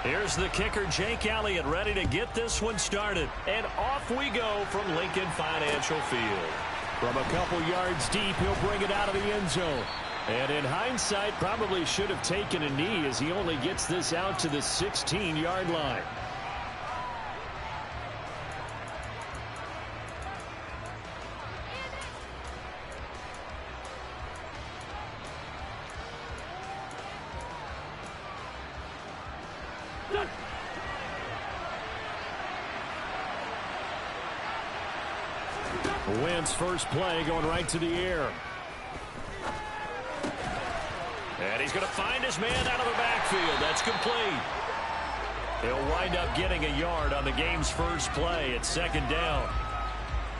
Here's the kicker, Jake Elliott, ready to get this one started. And off we go from Lincoln Financial Field. From a couple yards deep, he'll bring it out of the end zone. And in hindsight, probably should have taken a knee as he only gets this out to the 16-yard line. Wentz first play going right to the air. And he's going to find his man out of the backfield. That's complete. He'll wind up getting a yard on the game's first play. It's second down.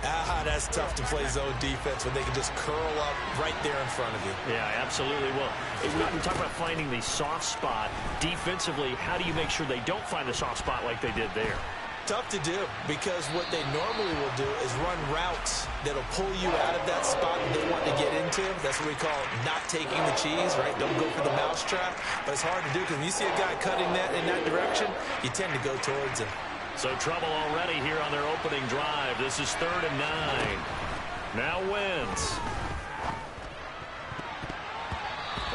That's tough to play zone defense when they can just curl up right there in front of you. Yeah, absolutely. Well, we talk about finding the soft spot. Defensively, how do you make sure they don't find the soft spot like they did there? Tough to do, because what they normally will do is run routes that'll pull you out of that spot that they want to get into. That's what we call not taking the cheese, right? Don't go for the mousetrap. But it's hard to do because when you see a guy cutting that in that direction, you tend to go towards him. So trouble already here on their opening drive. This is 3rd and 9. Now Wentz.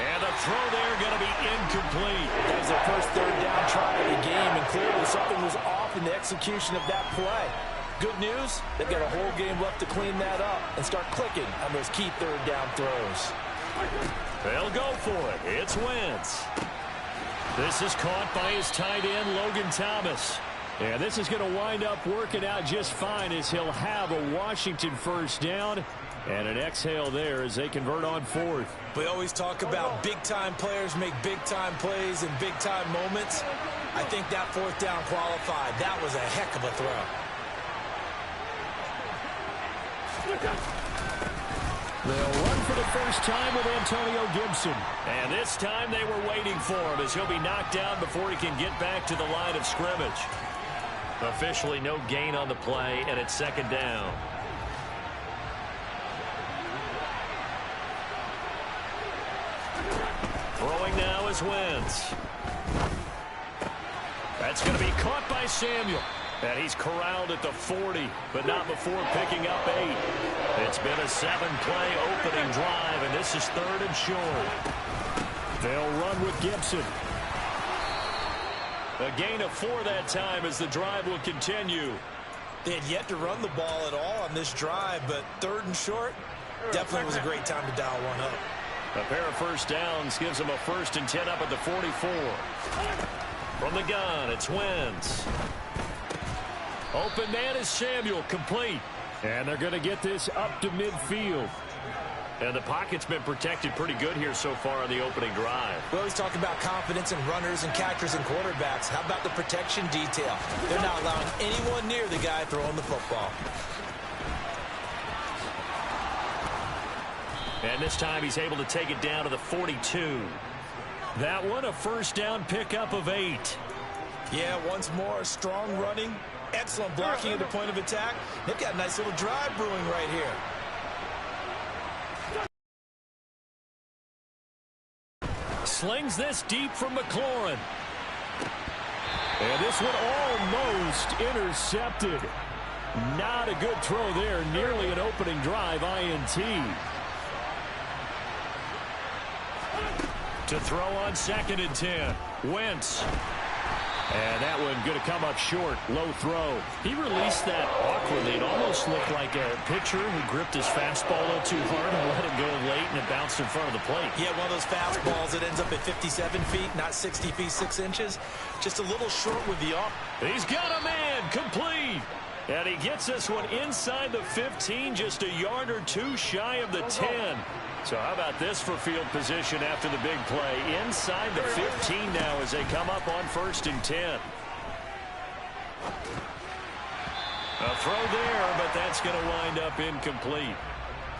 And the throw there going to be incomplete. That was their first 3rd down try of the game, and clearly something was off in the execution of that play. Good news, they've got a whole game left to clean that up and start clicking on those key 3rd down throws. They'll go for it. It's Wentz. This is caught by his tight end, Logan Thomas. And this is going to wind up working out just fine as he'll have a Washington first down. And an exhale there as they convert on 4th. We always talk about big-time players make big-time plays in big-time moments. I think that 4th down qualified. That was a heck of a throw. They'll run for the first time with Antonio Gibson. And this time they were waiting for him as he'll be knocked down before he can get back to the line of scrimmage. Officially no gain on the play, and it's 2nd down. Throwing now is Wentz. That's going to be caught by Samuel. And he's corralled at the 40, but not before picking up 8. It's been a 7-play opening drive, and this is 3rd and short. They'll run with Gibson. A gain of 4 that time as the drive will continue. They had yet to run the ball at all on this drive, but 3rd and short definitely was a great time to dial one up. A pair of first downs gives them a 1st and 10 up at the 44. From the gun, it's Wentz. Open man is Samuel, complete. And they're going to get this up to midfield. And the pocket's been protected pretty good here so far on the opening drive. We always talk about confidence in runners and catchers and quarterbacks. How about the protection detail? They're not allowing anyone near the guy throwing the football. And this time he's able to take it down to the 42. That one a first down pickup of 8. Yeah, once more, strong running, excellent blocking at the point of attack. They've got a nice little drive brewing right here. Slings this deep from McLaurin. And this one almost intercepted. Not a good throw there. Nearly an opening drive INT. To throw on 2nd and 10. Wentz. And that one going to come up short. Low throw. He released that awkwardly. It almost looked like a pitcher who gripped his fastball a little too hard and let it go late, and it bounced in front of the plate. Yeah, one of those fastballs that ends up at 57 feet, not 60 feet, 6 inches. Just a little short with the off. He's got a man. Complete. And he gets this one inside the 15, just a yard or 2 shy of the 10. So how about this for field position after the big play? Inside the 15 now as they come up on 1st and 10. A throw there, but that's going to wind up incomplete.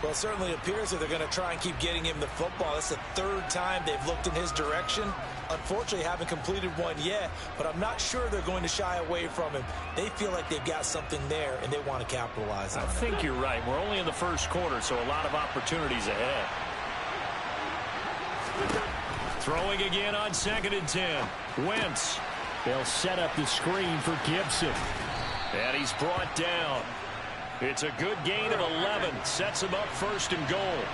Well, it certainly appears that they're going to try and keep getting him the football. That's the 3rd time they've looked in his direction. Unfortunately, haven't completed one yet, but I'm not sure they're going to shy away from him. They feel like they've got something there, and they want to capitalize on it. I think you're right. We're only in the first quarter, so a lot of opportunities ahead. Throwing again on 2nd and 10. Wentz. They'll set up the screen for Gibson. And he's brought down. It's a good gain of 11. Sets him up first and goal.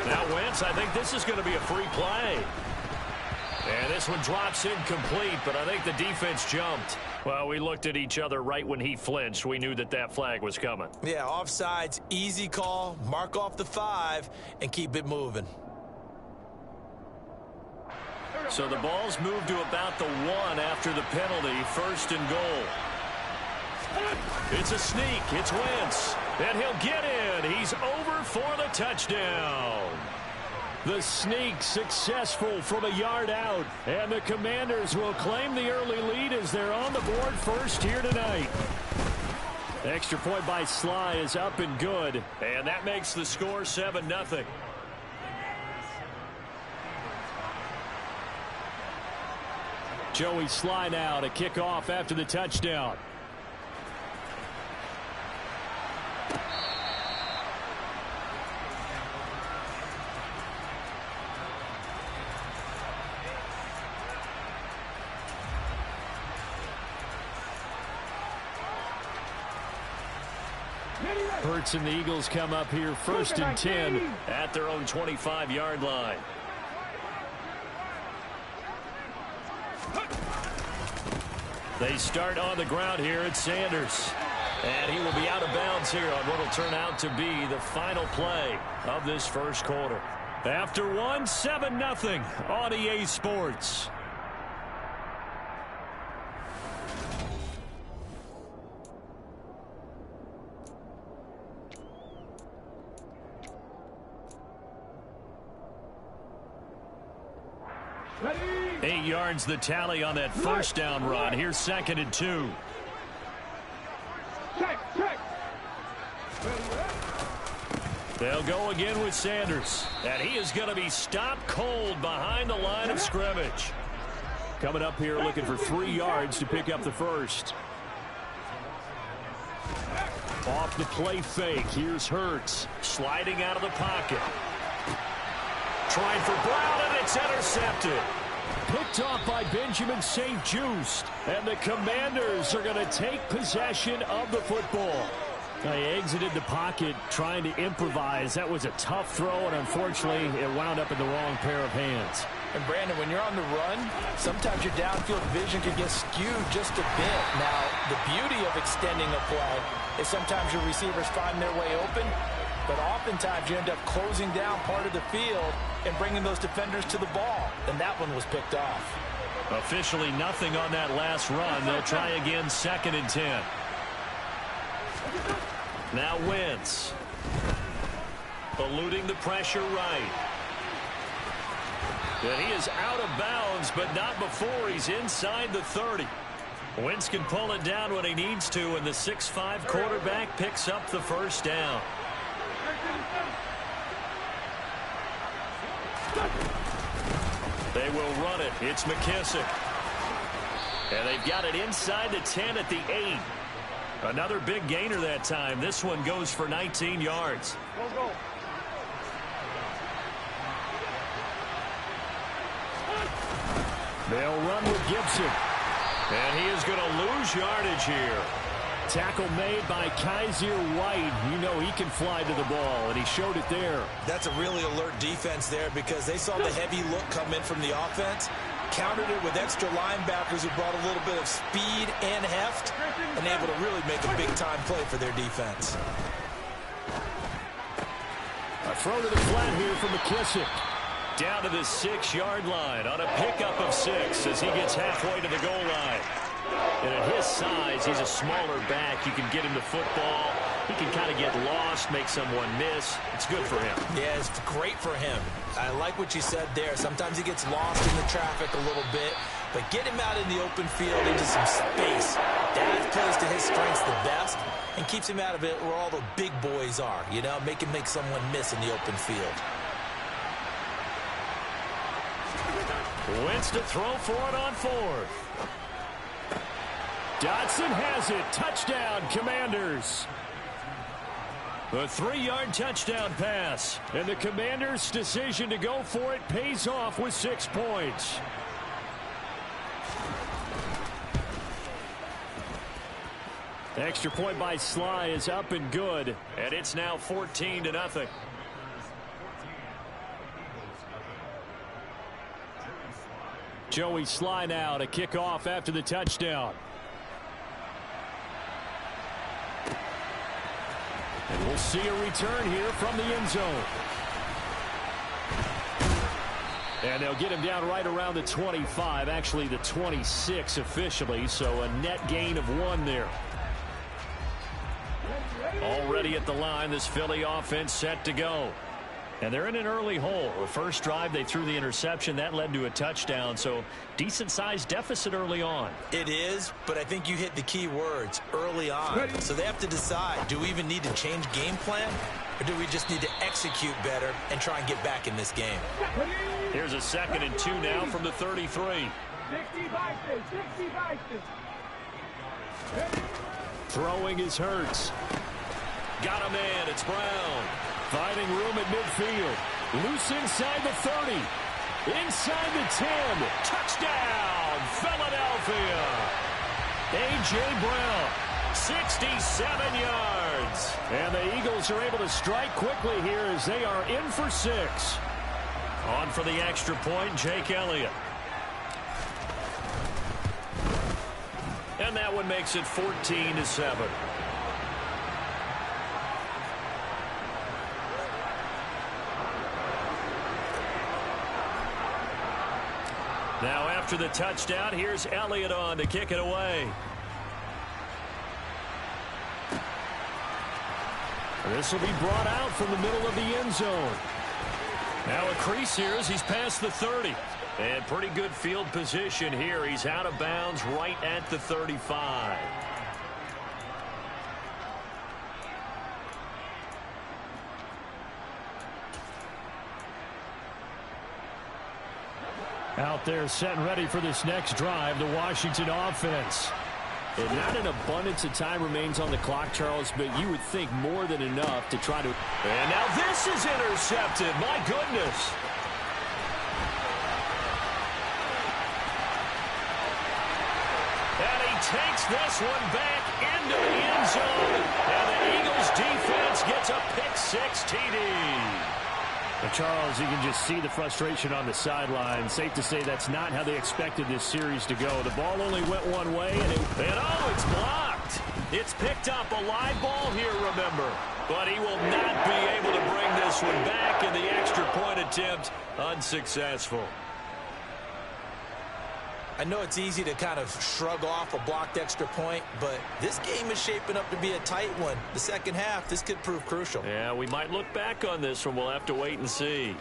Now Wentz, I think this is going to be a free play. And this one drops incomplete, but I think the defense jumped. Well, we looked at each other right when he flinched. We knew that that flag was coming. Yeah, offsides, easy call. Mark off the 5 and keep it moving. So the ball's moved to about the 1 after the penalty. First and goal. It's a sneak. It's Wentz. And he'll get in. He's over for the touchdown. The sneak successful from a yard out. And the Commanders will claim the early lead as they're on the board first here tonight. Extra point by Sly is up and good. And that makes the score 7-0. Joey Sly now to kick off after the touchdown. Hurts and the Eagles come up here first and 10 at their own 25-yard line. They start on the ground here at Sanders. And he will be out of bounds here on what will turn out to be the final play of this first quarter. After one, 7-0 on EA Sports. Ready? 8 yards the tally on that first down run. Here's 2nd and 2. Check. They'll go again with Sanders. And he is going to be stopped cold behind the line of scrimmage. Coming up here looking for 3 yards to pick up the first. Off the play fake. Here's Hurts. Sliding out of the pocket. Trying for Brown, and it's intercepted. Picked off by Benjamin St. Just. And the Commanders are going to take possession of the football. They exited the pocket trying to improvise. That was a tough throw, and unfortunately, it wound up in the wrong pair of hands. And Brandon, when you're on the run, sometimes your downfield vision can get skewed just a bit. Now, the beauty of extending a play is sometimes your receivers find their way open, but oftentimes you end up closing down part of the field and bringing those defenders to the ball. And that one was picked off. Officially nothing on that last run. They'll try again 2nd and 10. Now Wentz. Eluding the pressure right. And he is out of bounds, but not before he's inside the 30. Wentz can pull it down when he needs to, and the 6'5" quarterback picks up the first down. They will run it. It's McKissick. And they've got it inside the 10 at the 8. Another big gainer that time. This one goes for 19 yards. Go. They'll run with Gibson. And he is going to lose yardage here. Tackle made by Kaiser White. You know he can fly to the ball, and he showed it there. That's a really alert defense there because they saw the heavy look come in from the offense, countered it with extra linebackers who brought a little bit of speed and heft, and able to really make a big-time play for their defense. A throw to the flat here from McKissick. Down to the 6-yard line on a pickup of 6 as he gets halfway to the goal line. And at his size, he's a smaller back. You can get him the football. He can kind of get lost, make someone miss. It's good for him. Yeah, it's great for him. I like what you said there. Sometimes he gets lost in the traffic a little bit, but get him out in the open field into some space. That plays to his strengths the best and keeps him out of it where all the big boys are, you know, make him make someone miss in the open field. Wentz to throw for it on 4th. Dotson has it. Touchdown, Commanders. The 3-yard touchdown pass. And the Commanders' decision to go for it pays off with 6 points. Extra point by Sly is up and good. And it's now 14-0. Joey Sly now to kick off after the touchdown. And we'll see a return here from the end zone. And they'll get him down right around the 25, actually the 26 officially, so a net gain of 1 there. Already at the line, this Philly offense set to go. And they're in an early hole. The first drive, they threw the interception. That led to a touchdown, so decent-sized deficit early on. It is, but I think you hit the key words, early on. So they have to decide, do we even need to change game plan, or do we just need to execute better and try and get back in this game? Here's a 2nd and 2 now from the 33. Throwing is Hurts. Got a man, it's Brown. Finding room at midfield. Loose inside the 30. Inside the 10. Touchdown, Philadelphia. A.J. Brown, 67 yards. And the Eagles are able to strike quickly here as they are in for 6. On for the extra point, Jake Elliott. And that one makes it 14-7. Now after the touchdown, here's Elliott on to kick it away. This will be brought out from the middle of the end zone. Now a crease here as he's past the 30. And pretty good field position here. He's out of bounds right at the 35. Out there set and ready for this next drive, the Washington offense. And not an abundance of time remains on the clock, Charles, but you would think more than enough to try to... And now this is intercepted. My goodness. And he takes this one back into the end zone. And the Eagles defense gets a pick-6 TD. Well, Charles, you can just see the frustration on the sideline. Safe to say that's not how they expected this series to go. The ball only went one way, and oh, it's blocked. It's picked up, a live ball here, remember. But he will not be able to bring this one back, and the extra point attempt unsuccessful. I know it's easy to kind of shrug off a blocked extra point, but this game is shaping up to be a tight one. The second half, this could prove crucial. Yeah, we might look back on this one. We'll have to wait and see.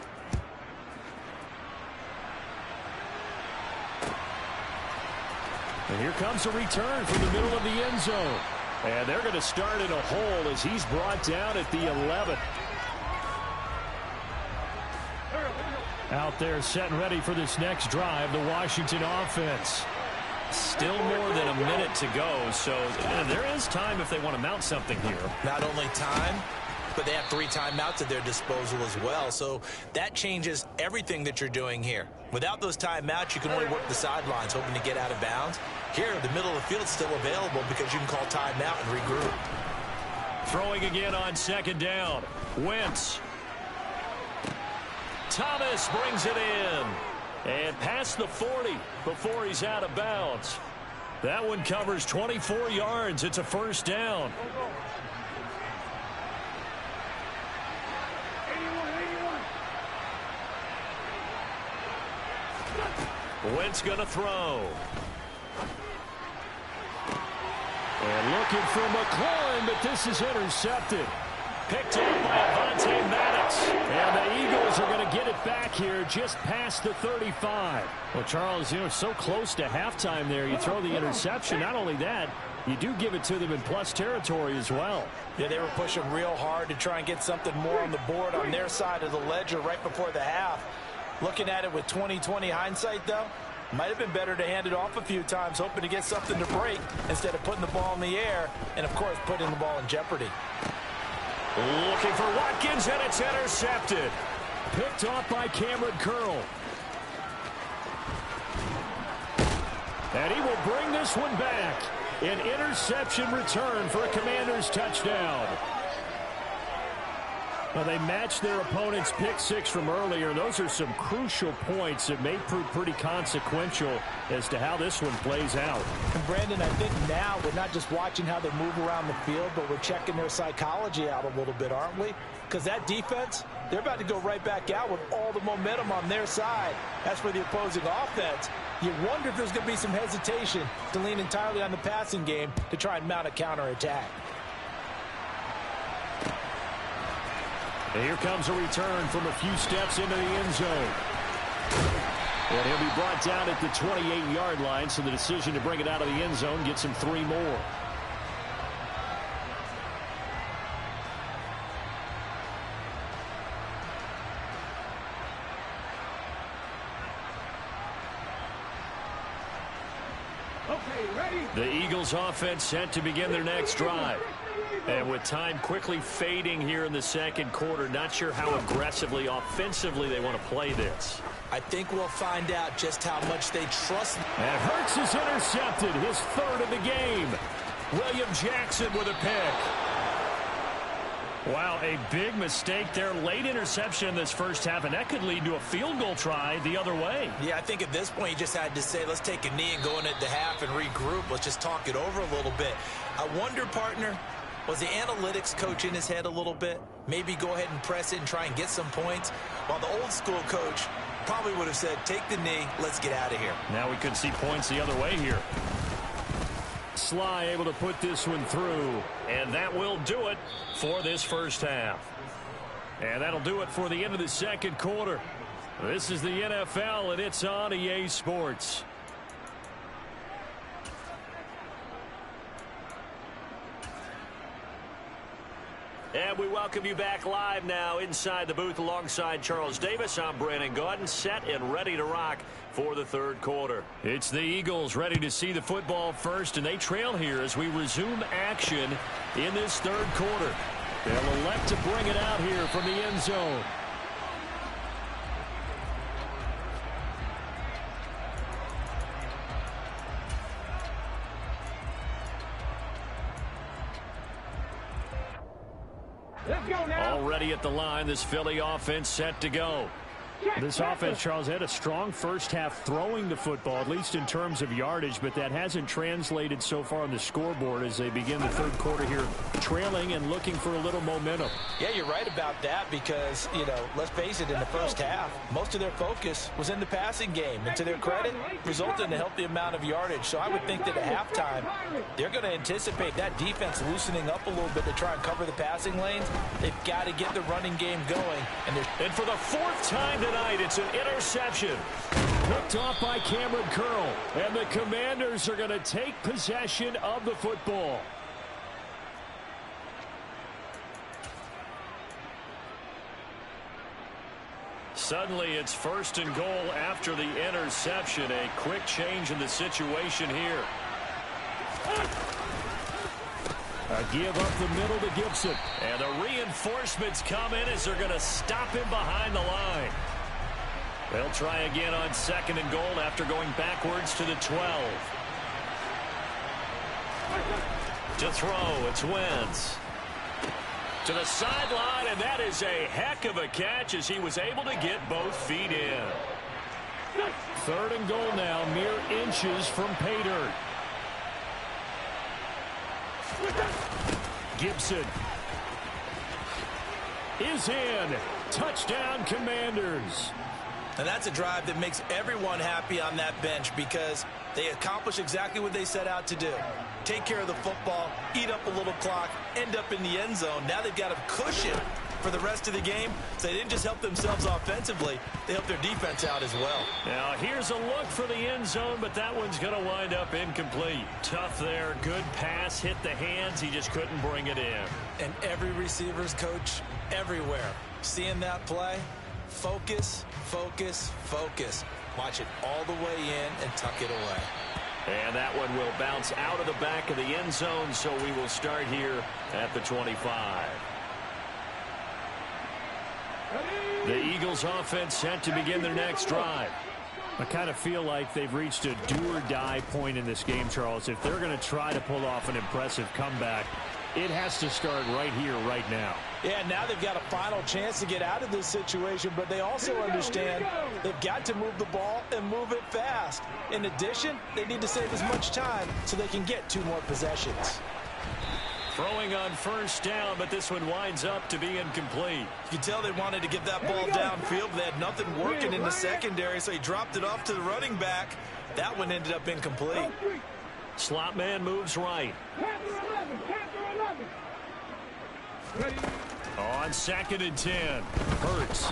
And here comes a return from the middle of the end zone. And they're going to start in a hole as he's brought down at the 11. Out there set and ready for this next drive, the Washington offense. Still more than a minute to go, so there is time if they want to mount something here. Not only time, but they have 3 timeouts at their disposal as well, so that changes everything that you're doing here. Without those timeouts, you can only work the sidelines, hoping to get out of bounds. Here, the middle of the field is still available because you can call timeout and regroup. Throwing again on 2nd down. Wentz. Thomas brings it in. And past the 40 before he's out of bounds. That one covers 24 yards. It's a 1st down. Wentz going to throw. And looking for McLaurin, but this is intercepted. Picked up by Avonte Maddox. And the Eagles are going to get it back here just past the 35. Well, Charles, so close to halftime there. You throw the interception. Not only that, you do give it to them in plus territory as well. Yeah, they were pushing real hard to try and get something more on the board on their side of the ledger right before the half. Looking at it with 20/20 hindsight, though, might have been better to hand it off a few times, hoping to get something to break instead of putting the ball in the air and, of course, putting the ball in jeopardy. Looking for Watkins, and it's intercepted. Picked off by Cameron Curl. And he will bring this one back. An interception return for a Commanders touchdown. Well, they matched their opponent's pick six from earlier. Those are some crucial points that may prove pretty consequential as to how this one plays out. And Brandon, I think now we're not just watching how they move around the field, but we're checking their psychology out a little bit, aren't we? Because that defense, they're about to go right back out with all the momentum on their side. As for the opposing offense, you wonder if there's going to be some hesitation to lean entirely on the passing game to try and mount a counterattack. And here comes a return from a few steps into the end zone. And he'll be brought down at the 28-yard line, so the decision to bring it out of the end zone gets him 3 more. The Eagles offense set to begin their next drive. And with time quickly fading here in the second quarter, not sure how aggressively, offensively they want to play this. I think we'll find out just how much they trust. And Hurts is intercepted, his 3rd of the game. William Jackson with a pick. Wow, a big mistake there. Late interception in this first half, and that could lead to a field goal try the other way. Yeah, I think at this point you just had to say, let's take a knee and go into the half and regroup. Let's just talk it over a little bit. I wonder, partner, was the analytics coach in his head a little bit? Maybe go ahead and press it and try and get some points? While the old school coach probably would have said, take the knee, let's get out of here. Now we could see points the other way here. Sly able to put this one through, and that will do it for this first half. And that'll do it for the end of the second quarter. This is the NFL, and it's on EA Sports. And we welcome you back live now inside the booth alongside Charles Davis. I'm Brandon Gaudin, set and ready to rock for the third quarter. It's the Eagles ready to see the football first, and they trail here as we resume action in this third quarter. They'll elect to bring it out here from the end zone. Already at the line, this Philly offense set to go. This offense, Charles, had a strong first half throwing the football, at least in terms of yardage, but that hasn't translated so far on the scoreboard as they begin the third quarter here, trailing and looking for a little momentum. Yeah, you're right about that because, you know, let's face it, in the first half, most of their focus was in the passing game. And to their credit, resulted in a healthy amount of yardage. So I would think that at halftime, they're going to anticipate that defense loosening up a little bit to try and cover the passing lanes. They've got to get the running game going. And for the 4th time tonight, it's an interception. Picked off by Cameron Curl. And the Commanders are going to take possession of the football. Suddenly, it's 1st and goal after the interception. A quick change in the situation here. A give up the middle to Gibson. And the reinforcements come in as they're going to stop him behind the line. They'll try again on 2nd and goal after going backwards to the 12. To throw, it's Wentz. To the sideline, and that is a heck of a catch as he was able to get both feet in. 3rd and goal now, mere inches from pay dirt. Gibson is in. Touchdown, Commanders. And that's a drive that makes everyone happy on that bench because they accomplish exactly what they set out to do. Take care of the football, eat up a little clock, end up in the end zone. Now they've got a cushion for the rest of the game. So they didn't just help themselves offensively, they helped their defense out as well. Now here's a look for the end zone, but that one's going to wind up incomplete. Tough there. Good pass, hit the hands. He just couldn't bring it in. And every receiver's coach everywhere, seeing that play, focus, focus, focus. Watch it all the way in and tuck it away. And that one will bounce out of the back of the end zone, so we will start here at the 25. The Eagles offense set to begin their next drive. I kind of feel like they've reached a do-or-die point in this game, Charles. If they're going to try to pull off an impressive comeback, it has to start right here, right now. Yeah, now they've got a final chance to get out of this situation, but they also understand they've got to move the ball and move it fast. In addition, they need to save as much time so they can get 2 more possessions. Throwing on first down, but this one winds up to be incomplete. You can tell they wanted to get that ball downfield, but they had nothing working in the secondary, so he dropped it off to the running back. That one ended up incomplete. Slot man moves right. On 2nd and 10, Hurts.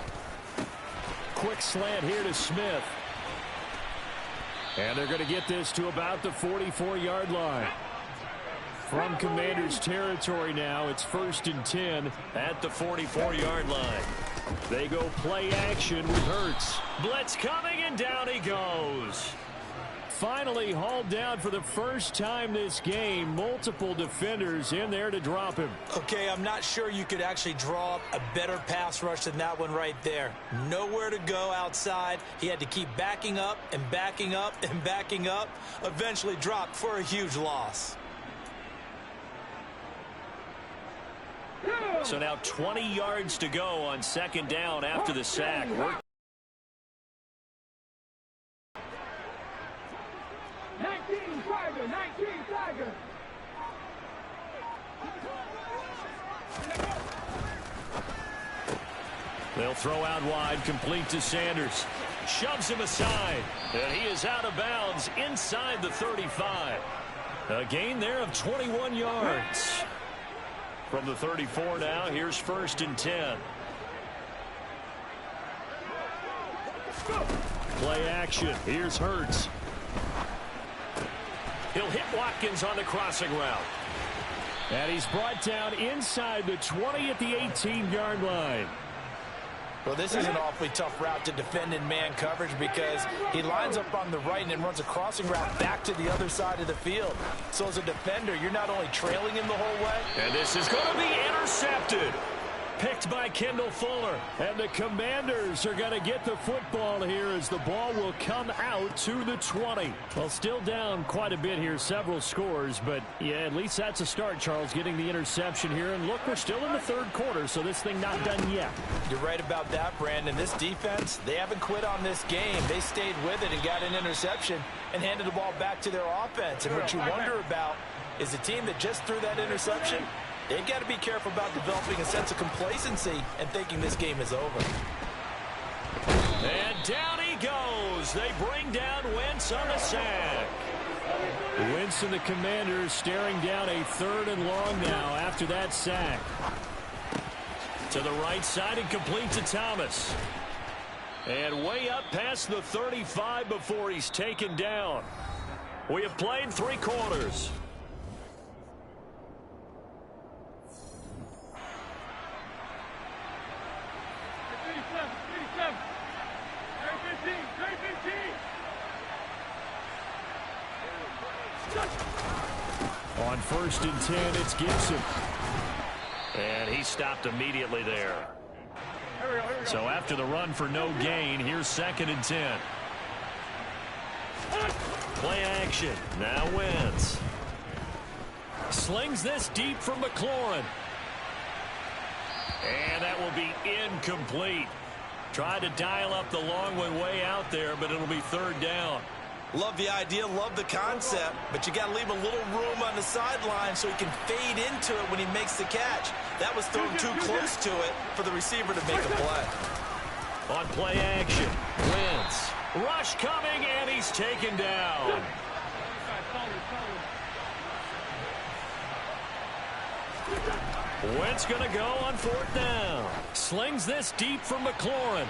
Quick slant here to Smith. And they're going to get this to about the 44-yard line. From Commanders territory now, it's 1st and 10 at the 44-yard line. They go play action with Hurts. Blitz coming, and down he goes. Finally hauled down for the first time this game. Multiple defenders in there to drop him. Okay, I'm not sure you could actually draw up a better pass rush than that one right there. Nowhere to go outside. He had to keep backing up and backing up and backing up. Eventually dropped for a huge loss. So now 20 yards to go on 2nd down after the sack. 19 Tiger. They'll throw out wide, complete to Sanders. Shoves him aside, and he is out of bounds inside the 35. A gain there of 21 yards. From the 34 now, here's 1st and 10. Play action. Here's Hurts. He'll hit Watkins on the crossing route. And he's brought down inside the 20 at the 18-yard line. Well, this is an awfully tough route to defend in man coverage because he lines up on the right and then runs a crossing route back to the other side of the field. So as a defender, you're not only trailing him the whole way. And this is going to be intercepted. Picked by Kendall Fuller. And the Commanders are going to get the football here as the ball will come out to the 20. Well, still down quite a bit here, several scores. But, yeah, at least that's a start, Charles, getting the interception here. And, look, we're still in the 3rd quarter, so this thing not done yet. You're right about that, Brandon. This defense, they haven't quit on this game. They stayed with it and got an interception and handed the ball back to their offense. And what you wonder about is the team that just threw that interception, they've got to be careful about developing a sense of complacency and thinking this game is over. And down he goes. They bring down Wentz on the sack. Wentz and the Commanders staring down a 3rd and long now after that sack. To the right side and complete to Thomas. And way up past the 35 before he's taken down. We have played 3 quarters. On 1st and 10, it's Gibson. And he stopped immediately there. So after the run for no gain, here's 2nd and 10. Play action. Now Wentz. Slings this deep from McLaurin. And that will be incomplete. Tried to dial up the long one way out there, but it'll be 3rd down. Love the idea, love the concept, but you got to leave a little room on the sideline so he can fade into it when he makes the catch. That was thrown too close to it for the receiver to make a play. On play action, Wentz. Rush coming, and he's taken down. Wentz going to go on 4th down. Slings this deep from McLaurin.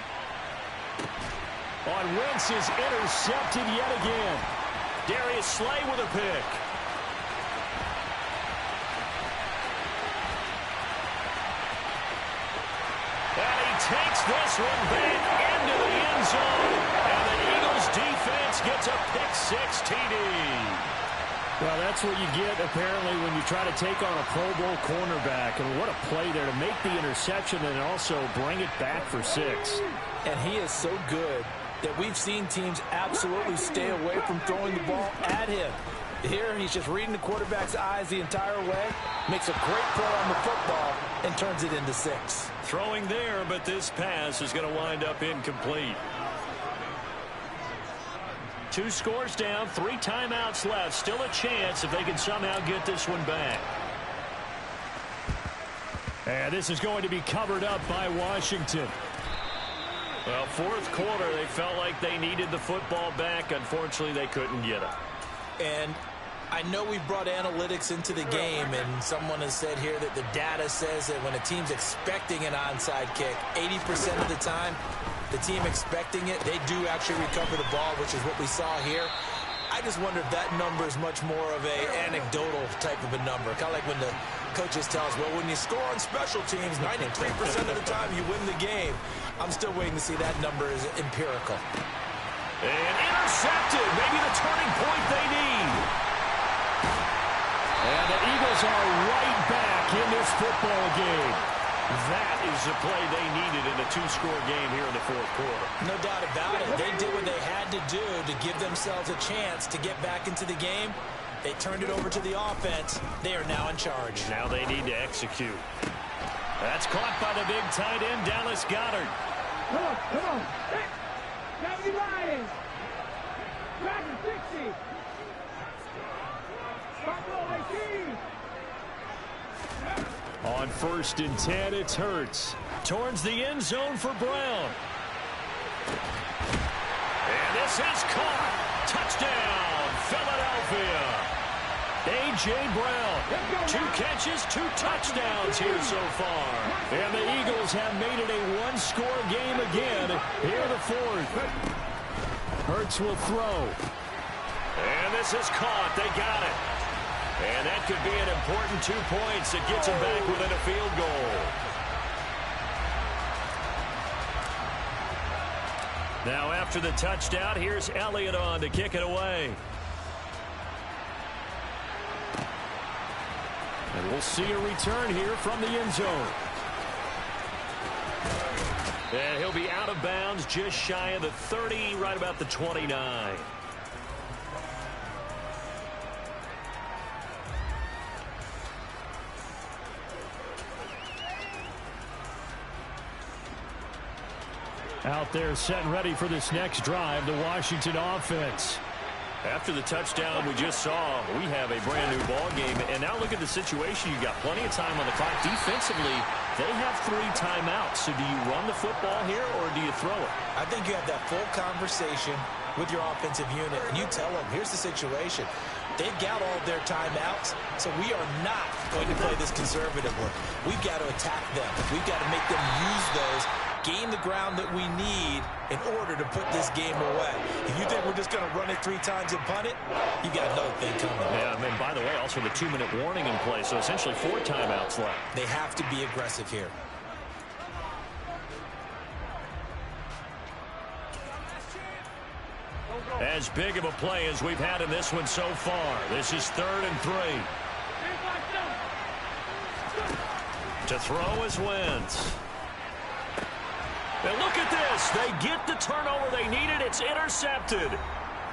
On Wentz is intercepted yet again. Darius Slay with a pick. And he takes this one back into the end zone. And the Eagles defense gets a pick 6 TD. Well, that's what you get, apparently, when you try to take on a Pro Bowl cornerback. And what a play there to make the interception and also bring it back for 6. And he is so good that we've seen teams absolutely stay away from throwing the ball at him. Here, he's just reading the quarterback's eyes the entire way, makes a great play on the football, and turns it into 6. Throwing there, but this pass is going to wind up incomplete. 2 scores down, 3 timeouts left. Still a chance if they can somehow get this one back. And this is going to be covered up by Washington. Well, fourth quarter, they felt like they needed the football back. Unfortunately, they couldn't get it. And I know we brought analytics into the game, and someone has said here that the data says that when a team's expecting an onside kick, 80% of the time, the team expecting it, they do actually recover the ball, which is what we saw here. I just wonder if that number is much more of a anecdotal type of a number. Kind of like when the coaches tell us, well, when you score on special teams, 93% of the time you win the game. I'm still waiting to see that number is empirical. And intercepted. Maybe the turning point they need. And the Eagles are right back in this football game. That is the play they needed in a 2-score game here in the fourth quarter. No doubt about it. They did what they had to do to give themselves a chance to get back into the game. They turned it over to the offense. They are now in charge. Now they need to execute. That's caught by the big tight end, Dallas Goedert. Come on. 70 riding. Driving 60. Buffalo 18. On 1st and 10, it's Hurts. Towards the end zone for Brown. And this is caught. Touchdown, Philadelphia. A.J. Brown, 2 catches, 2 touchdowns here so far. And the Eagles have made it a 1-score game again here in the fourth. Hurts will throw. And this is caught. They got it. And that could be an important 2 points that gets them back within a field goal. Now after the touchdown, here's Elliott on to kick it away. And we'll see a return here from the end zone. And he'll be out of bounds just shy of the 30, right about the 29. Out there set and ready for this next drive, the Washington offense. After the touchdown we just saw, we have a brand new ball game. And now look at the situation. You've got plenty of time on the clock. Defensively, they have 3 timeouts. So do you run the football here or do you throw it? I think you have that full conversation with your offensive unit, and you tell them, here's the situation. They've got all their timeouts, so we are not going to play this conservatively. We've got to attack them. We've got to make them use those, gain the ground that we need in order to put this game away. If you think we're just going to run it 3 times and punt it, you got another thing coming. Yeah, and by the way, also the 2-minute warning in play, so essentially 4 timeouts left. They have to be aggressive here. As big of a play as we've had in this one so far. This is 3rd and 3. To throw is Wentz. And look at this. They get the turnover they needed. It's intercepted.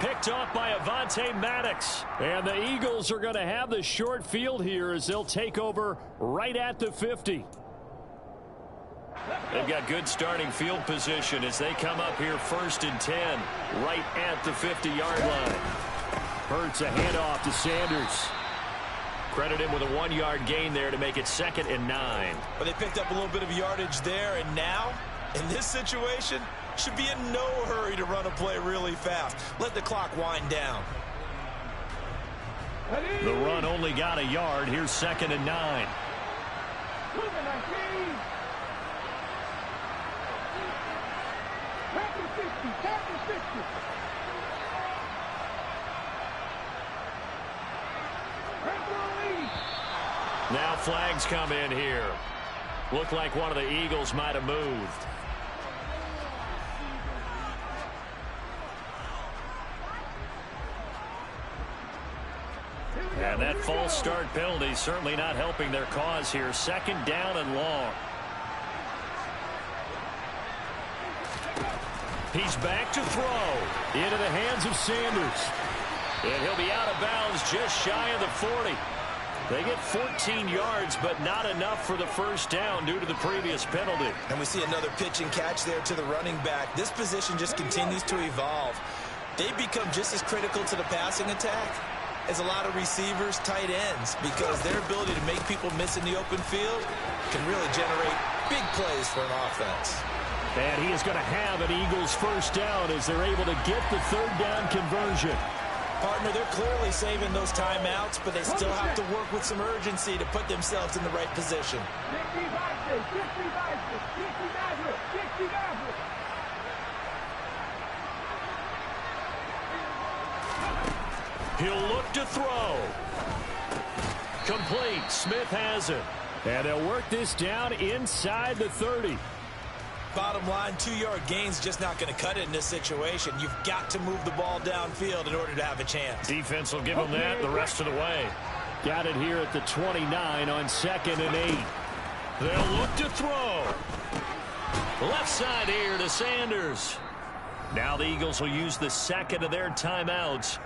Picked off by Avonte Maddox. And the Eagles are going to have the short field here as they'll take over right at the 50. They've got good starting field position as they come up here 1st and 10, right at the 50-yard line. Hurts a handoff to Sanders. Credit him with a 1-yard gain there to make it 2nd and 9. But they picked up a little bit of yardage there, and now, in this situation, should be in no hurry to run a play really fast. Let the clock wind down. The run only got a yard. Here's 2nd and 9. Now flags come in here. Looked like one of the Eagles might have moved. false start penalty certainly not helping their cause here. 2nd down and long. He's back to throw into the hands of Sanders. And he'll be out of bounds just shy of the 40. They get 14 yards, but not enough for the first down due to the previous penalty. And we see another pitch and catch there to the running back. This position just continues to evolve. They become just as critical to the passing attack as a lot of receivers, tight ends, because their ability to make people miss in the open field can really generate big plays for an offense. And he is going to have an Eagles first down as they're able to get the 3rd down conversion. Partner, they're clearly saving those timeouts, but they still have to work with some urgency to put themselves in the right position. He'll look to throw. Complete. Smith has it. And they'll work this down inside the 30. Bottom line, 2-yard gain's just not going to cut it in this situation. You've got to move the ball downfield in order to have a chance. Defense will give them that the rest of the way. Got it here at the 29 on 2nd and 8. They'll look to throw. Left side here to Sanders. Now the Eagles will use the 2nd of their timeouts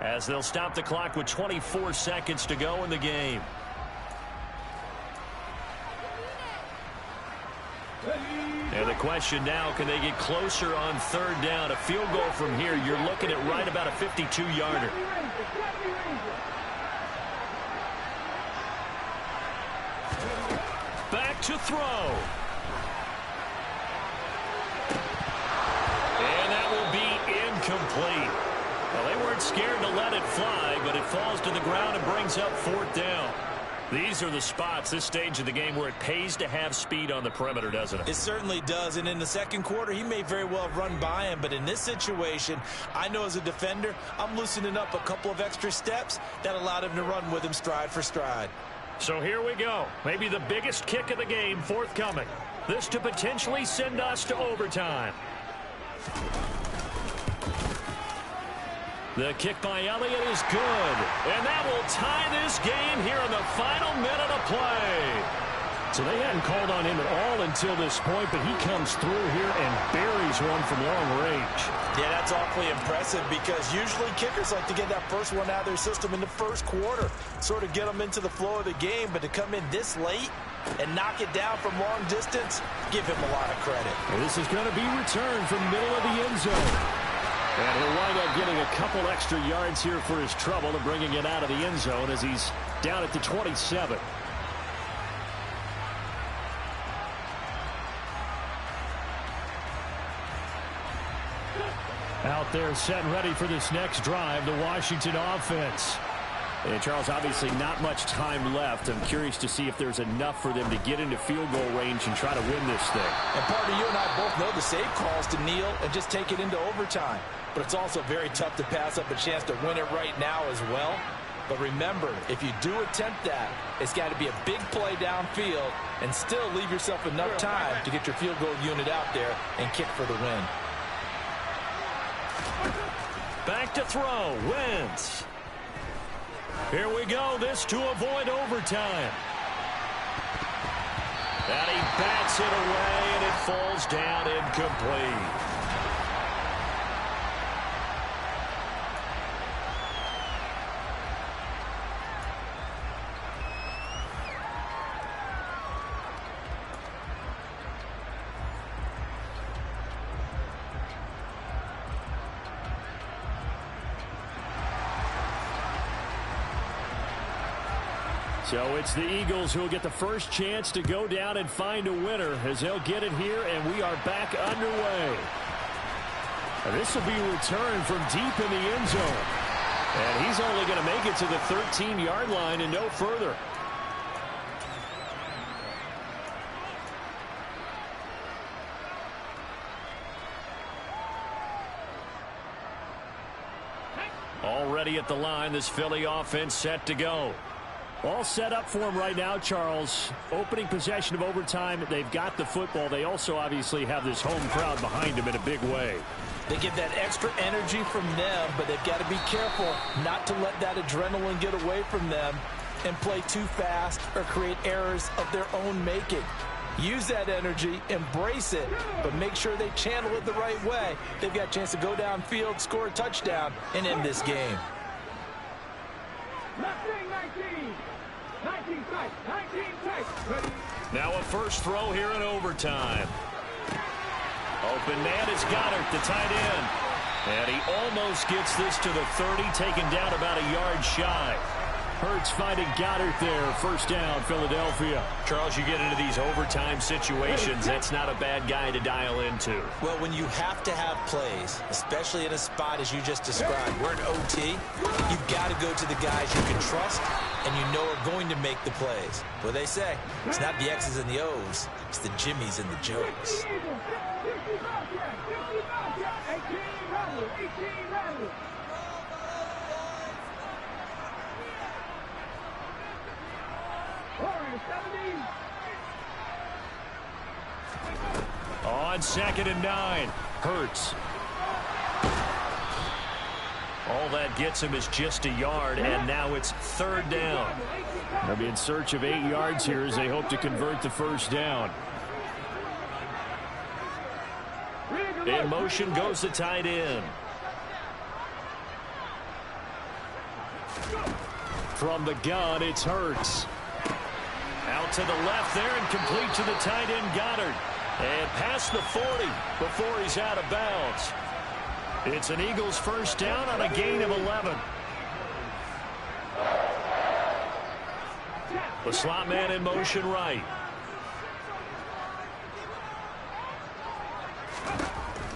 as they'll stop the clock with 24 seconds to go in the game. And the question now, can they get closer on 3rd down? A field goal from here, you're looking at right about a 52-yarder. Back to throw. And that will be incomplete. Well, they weren't scared to let it fly, but it falls to the ground and brings up 4th down. These are the spots, this stage of the game, where it pays to have speed on the perimeter, doesn't it? It certainly does, and in the 2nd quarter, he may very well have run by him, but in this situation, I know as a defender, I'm loosening up a couple of extra steps that allowed him to run with him stride for stride. So here we go. Maybe the biggest kick of the game forthcoming. This to potentially send us to overtime. The kick by Elliott is good. And that will tie this game here in the final minute of play. So they hadn't called on him at all until this point, but he comes through here and buries one from long range. Yeah, that's awfully impressive because usually kickers like to get that first one out of their system in the 1st quarter, sort of get them into the flow of the game, but to come in this late and knock it down from long distance, give him a lot of credit. And this is going to be returned from the middle of the end zone. And he'll wind up getting a couple extra yards here for his trouble and bringing it out of the end zone as he's down at the 27. Out there set and ready for this next drive, the Washington offense. And Charles, obviously not much time left. I'm curious to see if there's enough for them to get into field goal range and try to win this thing. And partner, you and I both know the save calls to kneel and just take it into overtime. But it's also very tough to pass up a chance to win it right now as well. But remember, if you do attempt that, it's got to be a big play downfield and still leave yourself enough time to get your field goal unit out there and kick for the win. Back to throw. Wentz. Here we go. This to avoid overtime. And he bats it away, and it falls down incomplete. So it's the Eagles who will get the first chance to go down and find a winner as they'll get it here, and we are back underway. And this will be returned from deep in the end zone. And he's only going to make it to the 13-yard line and no further. Already at the line, this Philly offense set to go. All set up for him right now, Charles. Opening possession of overtime. They've got the football. They also obviously have this home crowd behind them in a big way. They give that extra energy from them, but they've got to be careful not to let that adrenaline get away from them and play too fast or create errors of their own making. Use that energy, embrace it, but make sure they channel it the right way. They've got a chance to go downfield, score a touchdown, and end this game. Now a first throw here in overtime. Open man is Goddard, the tight end. And he almost gets this to the 30, taken down about a yard shy. Hurts finding Goddard there. First down, Philadelphia. Charles, you get into these overtime situations, that's not a bad guy to dial into. Well, when you have to have plays, especially in a spot as you just described, we're in OT, you've got to go to the guys you can trust and you know are going to make the plays. What they say, it's not the X's and the O's, it's the Jimmies and the Joes. On 2nd and 9, Hurts. All that gets him is just a yard, and now it's 3rd down. They'll be in search of 8 yards here as they hope to convert the first down. In motion goes the tight end. From the gun, it's Hurts. Out to the left there and complete to the tight end, Goddard. And past the 40 before he's out of bounds. It's an Eagles first down on a gain of 11. The slot man in motion right.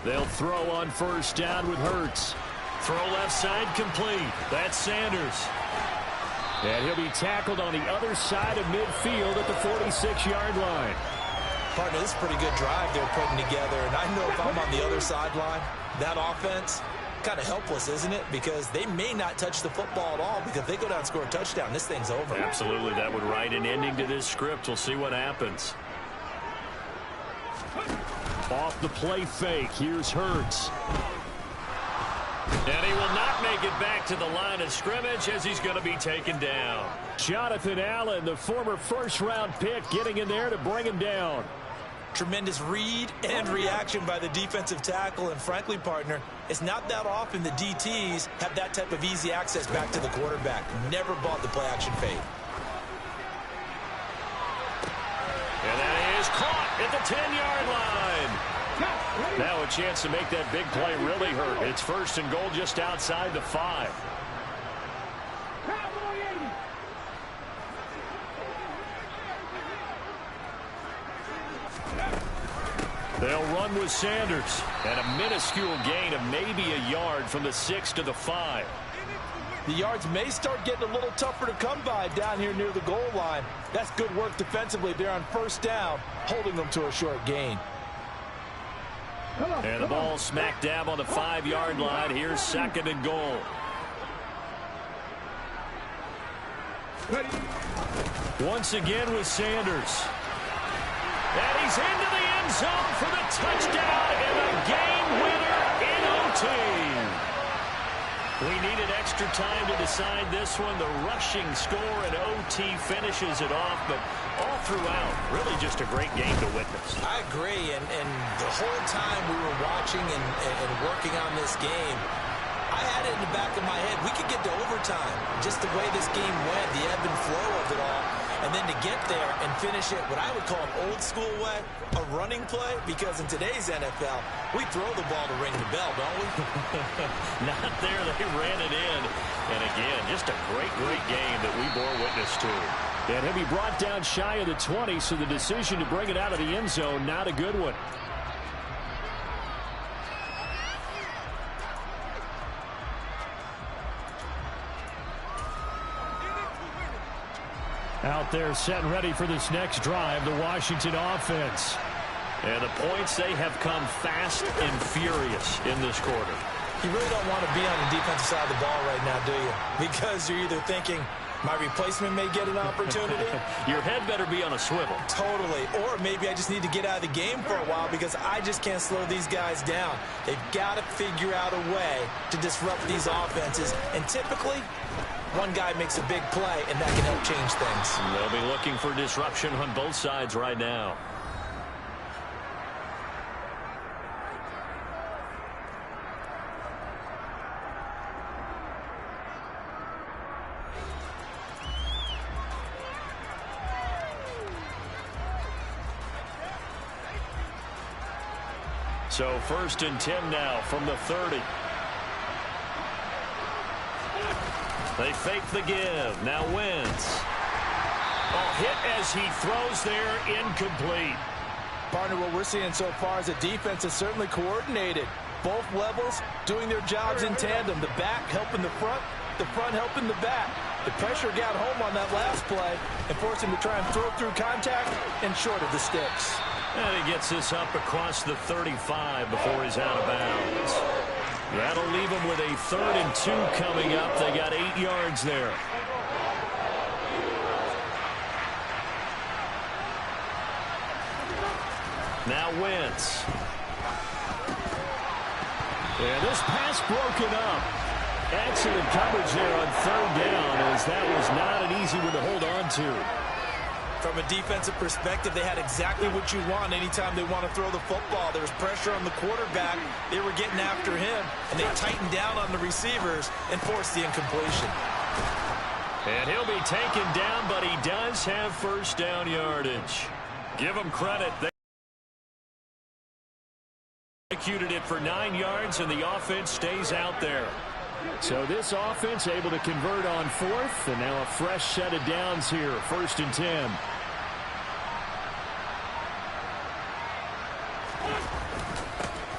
They'll throw on first down with Hurts. Throw left side complete. That's Sanders. And he'll be tackled on the other side of midfield at the 46-yard line. Partner, this is a pretty good drive they're putting together, and I know if I'm on the other sideline, that offense, kind of helpless, isn't it? Because they may not touch the football at all, because if they go down and score a touchdown, this thing's over. Absolutely, that would write an ending to this script. We'll see what happens. Off the play fake, here's Hurts. And he will not make it back to the line of scrimmage as he's going to be taken down. Jonathan Allen, the former first-round pick, getting in there to bring him down. Tremendous read and reaction by the defensive tackle, and frankly, partner, it's not that often the DTs have that type of easy access back to the quarterback. Never bought the play-action fade. And that is caught at the 10-yard line. Now a chance to make that big play really hurt. It's 1st and goal just outside the 5. They'll run with Sanders. And a minuscule gain of maybe a yard from the 6 to the 5. The yards may start getting a little tougher to come by down here near the goal line. That's good work defensively there on first down, holding them to a short gain. And the ball smack dab on the 5-yard line. Here's 2nd and goal. Once again with Sanders. And he's into the end zone for the touchdown and the game winner in OT. We needed extra time to decide this one. The rushing score in OT finishes it off, but all throughout, really just a great game to witness. I agree, and the whole time we were watching and working on this game, I had it in the back of my head. We could get to overtime. Just the way this game went, the ebb and flow of it all. And then to get there and finish it what I would call an old school way, a running play, because in today's NFL, we throw the ball to ring the bell, don't we? Not there. They ran it in. And again, just a great game that we bore witness to. And he'll be brought down shy of the 20, so the decision to bring it out of the end zone, not a good one. Out there set and ready for this next drive, the Washington offense. And the points, they have come fast and furious in this quarter. You really don't want to be on the defensive side of the ball right now, do you? Because you're either thinking, My replacement may get an opportunity. Your head better be on a swivel. Totally. Or maybe I just need to get out of the game for a while because I just can't slow these guys down. They've got to figure out a way to disrupt these offenses. And typically, one guy makes a big play, and that can help change things. They'll be looking for disruption on both sides right now. So 1st and 10 now from the 30. They fake the give. Now Wentz. Oh, hit as he throws there, incomplete. Partner, what we're seeing so far is the defense is certainly coordinated. Both levels doing their jobs in tandem. The back helping the front helping the back. The pressure got home on that last play and forced him to try and throw through contact and short of the sticks. And he gets this up across the 35 before he's out of bounds. That'll leave him with a 3rd and 2 coming up. They got 8 yards there. Now Wentz. And this pass broken up. Excellent coverage there on 3rd down, as that was not an easy one to hold on to. From a defensive perspective, they had exactly what you want anytime they want to throw the football. There was pressure on the quarterback. They were getting after him, and they tightened down on the receivers and forced the incompletion. And he'll be taken down, but he does have 1st down yardage. Give him credit. They executed it for 9 yards, and the offense stays out there. So this offense able to convert on 4th, and now a fresh set of downs here, 1st and 10.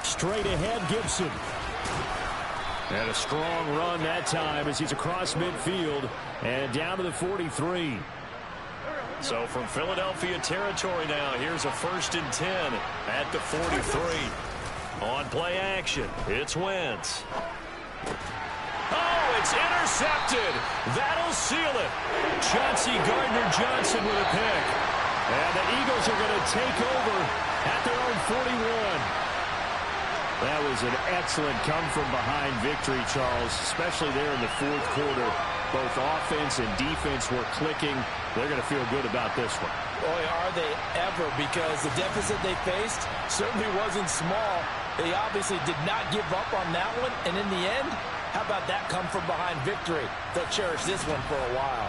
Straight ahead, Gibson. And a strong run that time as he's across midfield and down to the 43. So from Philadelphia territory now, here's a 1st and 10 at the 43. On play action, it's Wentz. Oh, it's intercepted. That'll seal it. Chauncey Gardner-Johnson with a pick. And the Eagles are going to take over at their own 41. That was an excellent come-from-behind victory, Charles, especially there in the 4th quarter. Both offense and defense were clicking. They're going to feel good about this one. Boy, are they ever, because the deficit they faced certainly wasn't small. They obviously did not give up on that one, and in the end, how about that come-from-behind victory? They'll cherish this one for a while.